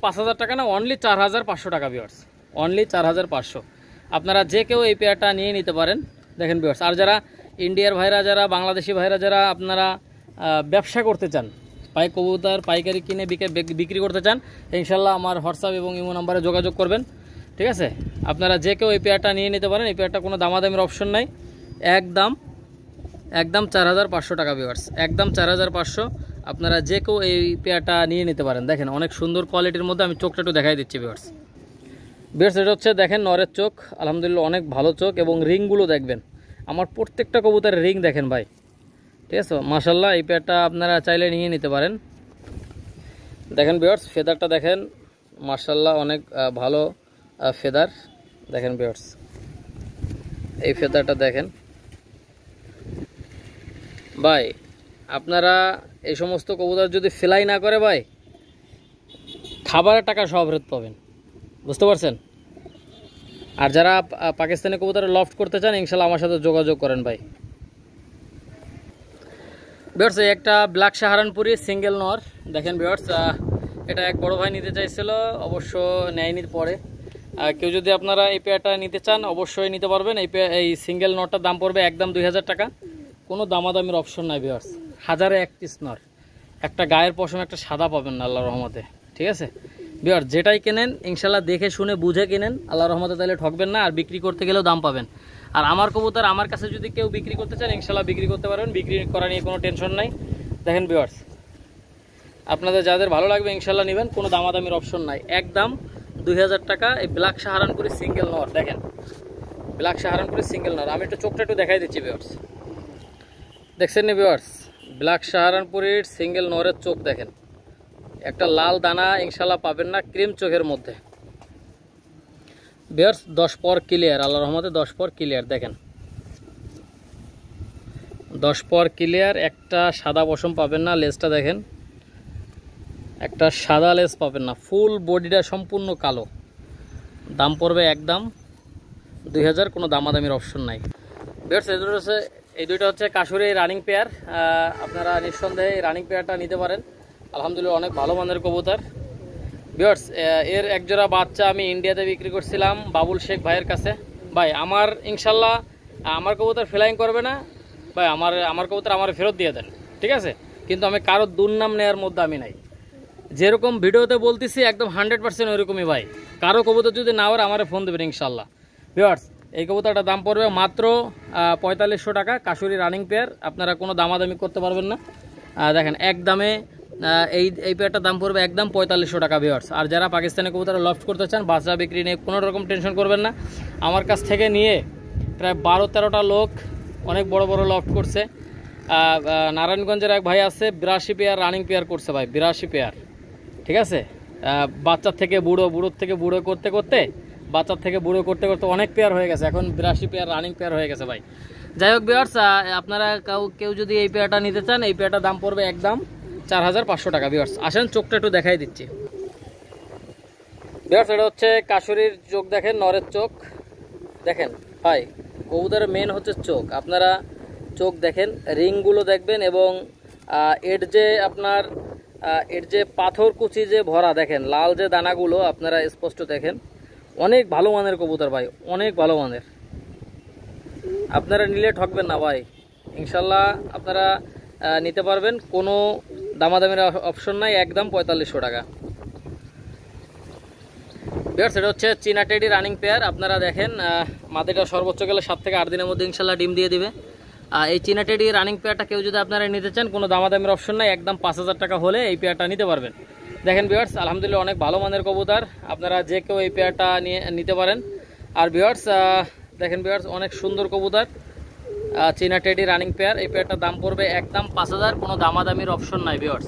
5000 টাকা না, অনলি 4500 টাকা ভিউয়ার্স, অনলি 4500। আপনারা যে কেউ এই পেয়ারটা নিয়ে নিতে পারেন। দেখেন ভিউয়ার্স, আর যারা ইন্ডিয়ার ভাইরা, যারা বাংলাদেশি ভাইরা, যারা আপনারা ব্যবসা করতে চান, কবুতর পাইকারি কিনে বিক্রি করতে চান, ইনশাল্লাহ আমার হোয়াটসঅ্যাপ এবং ইমো নাম্বারে যোগাযোগ করবেন, ঠিক আছে? আপনারা যে কেউ এই পেয়ারটা নিয়ে নিতে পারেন। এই পেয়ারটা কোনো দামাদামির অপশন নাই, একদম 4500 টাকা ভিউয়ার্স, একদম 4500। আপনারা যে কেউ এই পেয়ারটা নিয়ে নিতে পারেন। দেখেন অনেক সুন্দর কোয়ালিটির মধ্যে। আমি চোখটা একটু দেখাই দিচ্ছি ভিউয়ার্স। এটা হচ্ছে দেখেন নরের চোখ, আলহামদুলিল্লাহ অনেক ভালো চোখ। এবং রিংগুলো দেখবেন, আমার প্রত্যেকটা কবুতরের রিং দেখেন ভাই, ঠিক আছে? মাশাল্লাহ এই পেয়ারটা আপনারা চাইলে নিয়ে নিতে পারেন। দেখেন ভিউয়ার্স ফেদারটা দেখেন, মাশাল্লাহ অনেক ভালো ফেদার। দেখেন ভিউয়ার্স এই ফেদারটা দেখেন ভাই। আপনারা এই সমস্ত কবুতর যদি ফ্লাই না করে ভাই, খাবারের টাকা সব ফেরত পাবেন, বুঝতে পারছেন? আর যারা পাকিস্তানি কবুতরে লফট করতে চান ইনশাল্লাহ আমার সাথে যোগাযোগ করেন ভাই। ভিউয়ার্স একটা ব্ল্যাক সাহারানপুরি সিঙ্গেল নর। দেখেন ভিউয়ার্স, এটা এক বড় ভাই নিতে চাইছিল, অবশ্য নেয়নি পরে। কেউ যদি আপনারা এই পেয়ারটা নিতে চান অবশ্যই নিতে পারবেন। এই সিঙ্গেল নরটার দাম পড়বে একদম 2000 টাকা, কোনো দামাদামির অপশন নাই ভিউয়ার্স। 1000-এ 1 পিস নর, একটা গায়ের পশম, একটা সাদা পাবেন না আল্লাহর রহমতে, ঠিক আছে ভিউয়ার্স? যেটাই কেনেন ইনশাল্লাহ দেখে শুনে বুঝে কিনেন আল্লাহর রহমতে, তাহলে ঠকবেন না। আর বিক্রি করতে গেলেও দাম পাবেন। আর আমার কবুতর আমার কাছে যদি কেউ বিক্রি করতে চান ইনশাল্লাহ বিক্রি করতে পারবেন, বিক্রি করা নিয়ে কোনো টেনশন নাই। দেখেন ভিউয়ার্স, আপনাদের যাদের ভালো লাগবে ইনশাল্লাহ নেবেন, কোনো দামাদামির অপশন নাই, একদম 2000 টাকা। এই ব্ল্যাক সাহারানপুরি সিঙ্গেল নর, দেখেন ব্ল্যাক সাহারানপুরি সিঙ্গেল নর। আমি একটু চোখটা একটু দেখাই দিচ্ছি ভিউয়ার্স। দেখছেন না ভিউয়ার্স, ব্ল্যাক সাহারানপুরির সিঙ্গেল নরের চোখ দেখেন, একটা লাল দানা ইনশাল্লাহ পাবেন না, ক্রিম চোখের মধ্যে ভিউয়ার্স। 10 পর ক্লিয়ার, আল্লাহর রহমতে 10 পর ক্লিয়ার। দেখেন 10 পর ক্লিয়ার, একটা সাদা পশম পাবেন না। লেজটা দেখেন, একটা সাদা লেজ পাবেন না, ফুল বডিটা সম্পূর্ণ কালো। দাম পড়বে একদম 2000, কোনো দামাদামির অপশন নাই ভিউয়ার্স। এই দুইটা হচ্ছে কাশুরি রানিং পেয়ার, আপনারা নিঃসন্দেহে রানিং পেয়ারটা নিতে পারেন। আলহামদুলিল্লাহ অনেক ভালো মানের কবুতর। ভিউয়ার্স, এর একজোড়া বাচ্চা আমি ইন্ডিয়াতে বিক্রি করছিলাম বাবুল শেখ ভাইয়ের কাছে। ভাই আমার ইনশাল্লাহ আমার কবুতর ফ্লাইং করবে না ভাই, আমার কবুতর আমার ফেরত দিয়ে দেন, ঠিক আছে? কিন্তু আমি কারো দুর্নাম নেওয়ার মধ্যে আমি নাই। যেরকম ভিডিওতে বলতেছি একদম 100% ওইরকমই ভাই। কারো কবুতর যদি না ওর আমার ফোন দেবেন ইনশাল্লাহ। ভিউয়ার্স, এই কবুতরটার দাম পড়বে মাত্র 4500 টাকা, কাশুরি রানিং পেয়ার। আপনারা কোনো দামাদামি করতে পারবেন না। দেখেন একদমে এই পেয়ারটার দাম পড়বে একদম 4500 টাকা ভিউয়ার্স। আর যারা পাকিস্তানি কবুতর লফট করতে চান বাচ্চা বিক্রি নিয়ে কোনো রকম টেনশন করবেন না। আমার কাছ থেকে নিয়ে প্রায় 12-13টা লোক অনেক বড় বড় লফট করছে। নারায়ণগঞ্জের এক ভাই আছে 82 পেয়ার রানিং পেয়ার করছে ভাই, 82 পেয়ার, ঠিক আছে? বাচ্চার থেকে বুড়ো, বুড়োর থেকে বুড়ো করতে করতে, বাচ্চার থেকে বুড়ো করতে করতে অনেক পেয়ার হয়ে গেছে, এখন 82 পেয়ার রানিং পেয়ার হয়ে গেছে ভাই। যাই হোক ভিউয়ার্স, আপনারা কেউ যদি এই পেয়ারটা নিতে চান এই পেয়ারটার দাম পড়বে একদম 4500 টাকা ভিউয়ার্স। আসেন চোখটা একটু দেখাই দিচ্ছি ভিউয়ার্স। এটা হচ্ছে কাশুরির চোখ, দেখেন নরের চোখ দেখেন ভাই। কবুতরের মেন হচ্ছে চোখ, আপনারা চোখ দেখেন, রিংগুলো দেখবেন এবং এর যে আপনার এর যে পাথর কুচি যে ভরা দেখেন, লাল যে দানাগুলো আপনারা স্পষ্ট দেখেন। অনেক ভালো মানের কবুতর ভাই, অনেক ভালো মানের। আপনারা নিলে ঠকবেন না ভাই, ইনশাল্লাহ আপনারা নিতে পারবেন, কোনো দামাদামের অপশন নাই, একদম 4500 টাকা ভিউয়ার্স। এটা হচ্ছে চীনা টেডি রানিং পেয়ার। আপনারা দেখেন মাদিটা সর্বোচ্চ গেলে 7 থেকে 8 দিনের মধ্যে ইনশাল্লাহ ডিম দিয়ে দিবে। এই চীনা টেডি রানিং পেয়ারটা কেউ যদি আপনারা নিতে চান কোনো দামাদামের অপশন নাই, একদম 5000 টাকা হলে এই পেয়ারটা নিতে পারবেন। দেখেন ভিউয়ার্স, আলহামদুলিল্লাহ অনেক ভালো মানের কবুতর, আপনারা যে কেউ এই পেয়ারটা নিতে পারেন। আর ভিউয়ার্স দেখেন ভিউয়ার্স, অনেক সুন্দর কবুতর চীনা টেডি রানিং পেয়ার। এই পেয়ারটার দাম পড়বে একদম 5000, কোনো দামাদামির অপশন নাই ভিউয়ার্স,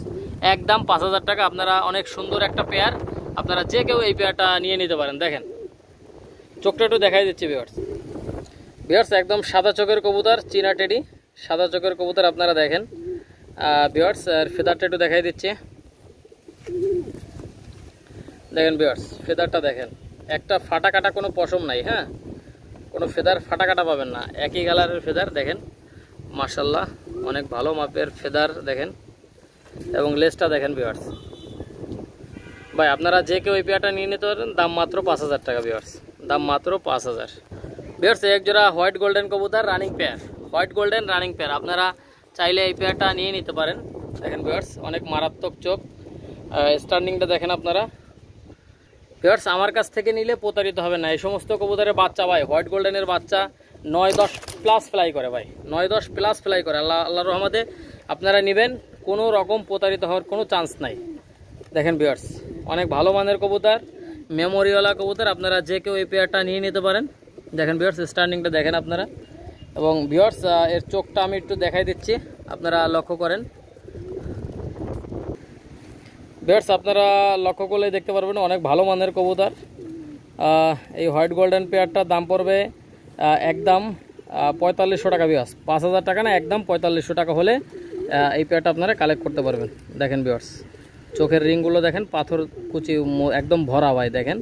একদম 5000 টাকা। আপনারা অনেক সুন্দর একটা পেয়ার, আপনারা যে কেউ এই পেয়ারটা নিয়ে নিতে পারেন। দেখেন চোখটা একটু দেখাই দিচ্ছি ভিউয়ার্স। ভিউয়ার্স একদম সাদা চোখের কবুতর চীনা টেডি, সাদা চোখের কবুতর আপনারা দেখেন ভিউয়ার্স। আর ফেদারটা একটু দেখাই দিচ্ছি, দেখেন ভিউয়ার্স ফেদারটা দেখেন, একটা ফাটা কাটা কোনো পশম নাই, হ্যাঁ কোনো ফেদার ফাটা কাটা পাবেন না, একই কালারের ফেদার দেখেন মাশাআল্লাহ, অনেক ভালো মাপের ফেদার দেখেন এবং লেজটা দেখেন ভিউয়ার্স। ভাই আপনারা যে কেউ এই পেয়ারটা নিয়ে নিতে পারেন, দাম মাত্র 5000 টাকা ভিউয়ার্স, দাম মাত্র 5000 ভিউয়ার্স। এক জোড়া হোয়াইট গোল্ডেন কবুতর running pair, white golden running pair, আপনারা চাইলে এই পেয়ারটা নিয়ে নিতে পারেন। দেখেন ভিউয়ার্স অনেক মারাত্মক চোখ, স্ট্যান্ডিংটা দেখেন আপনারা। ভিউয়ার্স আমার কাছ থেকে নিলে প্রতারিত হবে না, এই সমস্ত কবুতরের বাচ্চা ভাই, হোয়াইট গোল্ডেনের বাচ্চা 9-10 প্লাস ফ্লাই করে ভাই, 9-10 প্লাস ফ্লাই করে। আল্লাহর রহমতে আপনারা নেবেন, কোনো রকম প্রতারিত হওয়ার কোনো চান্স নাই। দেখেন ভিউয়ার্স অনেক ভালো মানের কবুতর, মেমোরিওয়ালা কবুতর, আপনারা যে কেউ এই পেয়ারটা নিয়ে নিতে পারেন। দেখেন ভিউয়ার্স স্ট্যান্ডিংটা দেখেন আপনারা, এবং ভিউয়ার্স এর চোখটা আমি একটু দেখাই দিচ্ছি, আপনারা লক্ষ্য করেন। ভিউয়ার্স আপনারা লক্ষ্য করলে দেখতে পারবেন অনেক ভালো মানের কবুতর। এই হোয়াইট গোল্ডেন পেয়ারটার দাম পড়বে একদম 4500 টাকা ভিউয়ার্স, 5000 টাকা না, একদম 4500 টাকা হলে এই পেয়ারটা আপনারা কালেক্ট করতে পারবেন। দেখেন ভিউয়ার্স চোখের রিংগুলো দেখেন, পাথর কুচি একদম ভরা ভাই, দেখেন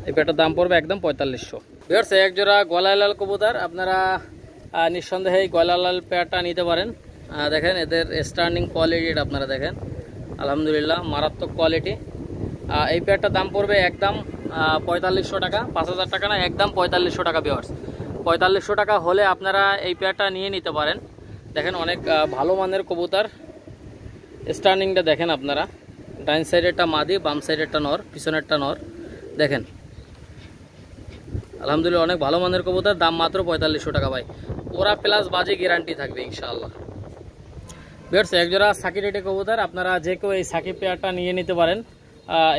এই পেয়ারটার দাম পড়বে একদম 4500 ভিউয়ার্স। এক জোড়া গলালাল কবুতর, আপনারা নিঃসন্দেহে এই গলালাল পেয়ারটা নিতে পারেন। দেখেন এদের স্ট্যান্ডিং কোয়ালিটিটা আপনারা দেখেন, আলহামদুলিল্লাহ মারাত্মক কোয়ালিটি। এই পেয়ারটার দাম পড়বে একদম 4500 টাকা, 5000 টাকা না, একদম 4500 টাকা ভিউয়ার্স। 4500 টাকা হলে আপনারা এই পেয়ারটা নিয়ে নিতে পারেন। দেখেন অনেক ভালো মানের কবুতর, স্ট্যান্ডিংটা দেখেন আপনারা, ডাইন সাইডেরটা মাদি, বাম সাইডেরটা নর, পিছনেরটা নর, দেখেন আলহামদুলিল্লাহ অনেক ভালো মানের কবুতর, দাম মাত্র 4500 টাকা ভাই, ওরা প্লাস বাজে গ্যারান্টি থাকবে ইনশাআল্লাহ। ভিউয়ার্স এক জোড়া সাকি রেটে কবুতর, আপনারা যে কেউ এই সাকি পেয়ারটা নিয়ে নিতে পারেন।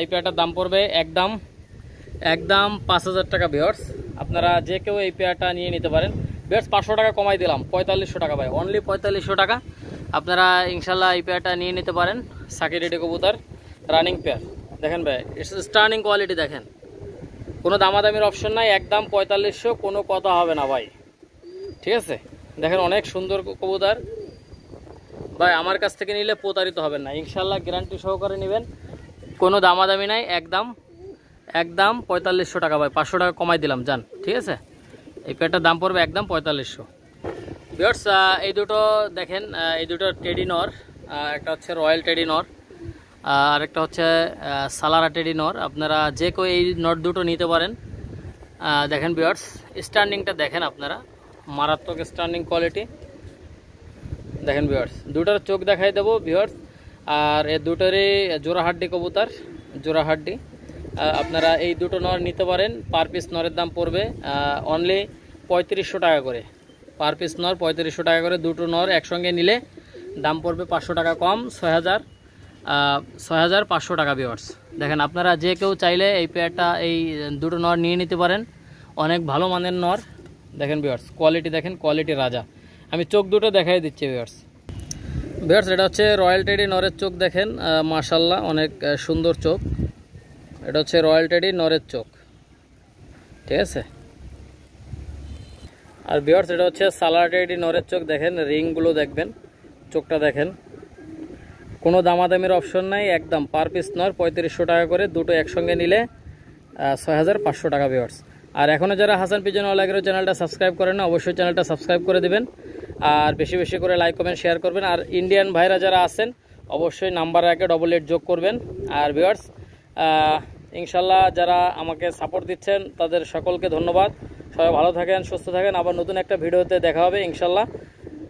এই পেয়ারটার দাম পড়বে একদম 5000 টাকা ভিউয়ার্স, আপনারা যে কেউ এই পেয়ারটা নিয়ে নিতে পারেন। ভিউয়ার্স 500 টাকা কমাই দিলাম, 4500 টাকা ভাই, অনলি 4500 টাকা, আপনারা ইনশাল্লাহ এই পেয়ারটা নিয়ে নিতে পারেন। সাকি রেটে কবুতর রানিং পেয়ার, দেখেন ভাই স্টার্নিং কোয়ালিটি দেখেন, কোনো দামাদামির অপশন নাই, একদম 4500, কোনো কথা হবে না ভাই, ঠিক আছে? দেখেন অনেক সুন্দর কবুতর ভাই, আমার কাছ থেকে নিলে প্রতারিত হবেন না ইনশাল্লাহ, গ্যারান্টি সহকারে নেবেন, কোনো দামাদামি নাই, একদম 4500 টাকা ভাই, 500 টাকা কমাই দিলাম যান, ঠিক আছে? এই পেয়ারটার দাম পড়বে একদম 4500। ভিউয়ার্স এই দুটো দেখেন, এই দুটো টেডি নর, একটা হচ্ছে রয়্যাল টেডি নর, আর একটা হচ্ছে সালারা টেডি নর। আপনারা যে কেউ এই নট দুটো নিতে পারেন। দেখেন ভিউয়ার্স, স্ট্যান্ডিংটা দেখেন আপনারা, মারাত্মক স্ট্যান্ডিং কোয়ালিটি। দেখেন ভিউয়ার্স, দুটোর চোখ দেখাই দেবো ভিউয়ার্স। আর এই দুটোরই জোড়াহাড্ডি কবুতর, জোড়াহাড্ডি। আপনারা এই দুটো নর নিতে পারেন। পার পিস নরের দাম পড়বে অনলি 3500 টাকা করে। পার পিস নর 3500 টাকা করে। দুটো নর একসঙ্গে নিলে দাম পড়বে 500 টাকা কম, 6500 টাকা ভিউয়ার্স। দেখেন আপনারা যে কেউ চাইলে এই পেয়ারটা, এই দুটো নর নিয়ে নিতে পারেন। অনেক ভালো মানের নর। দেখেন ভিউয়ার্স, কোয়ালিটি দেখেন, কোয়ালিটি রাজা। আমি চোখ দুটো দেখাই দিচ্ছি ভিউয়ার্স। ভিউয়ার্স এটা হচ্ছে রয়্যাল টেডি নরের চোখ। দেখেন মাশাআল্লাহ, অনেক সুন্দর চোখ। এটা হচ্ছে রয়্যাল টেডি নরের চোখ, ঠিক আছে। আর ভিউয়ার্স এটা হচ্ছে সালারা টেডি নরের চোখ। দেখেন রিংগুলো দেখবেন, চোখটা দেখেন। কোনো দামাদামির অপশন নাই, একদম পার পিস নর 3500 টাকা করে। দুটো একসঙ্গে নিলে 6500 টাকা ভিউয়ার্স। আর এখনও যারা হাসান পিজন অল এগ্রো চ্যানেলটা সাবস্ক্রাইব করেন না, অবশ্যই চ্যানেলটা সাবস্ক্রাইব করে দিবেন। আর বেশি বেশি করে লাইক কমেন্ট শেয়ার করবেন। আর ইন্ডিয়ান ভাইরা যারা আছেন অবশ্যই নাম্বার আগে 88 যোগ করবেন। আর ভিউয়ার্স ইনশাল্লাহ যারা আমাকে সাপোর্ট দিচ্ছেন তাদের সকলকে ধন্যবাদ। সবাই ভালো থাকেন, সুস্থ থাকেন। আবার নতুন একটা ভিডিওতে দেখা হবে ইনশাল্লাহ।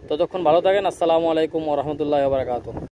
ততক্ষণ ভালো থাকেন। আসসালামু আলাইকুম ওয়া রাহমাতুল্লাহি ওয়া বারাকাতুহু।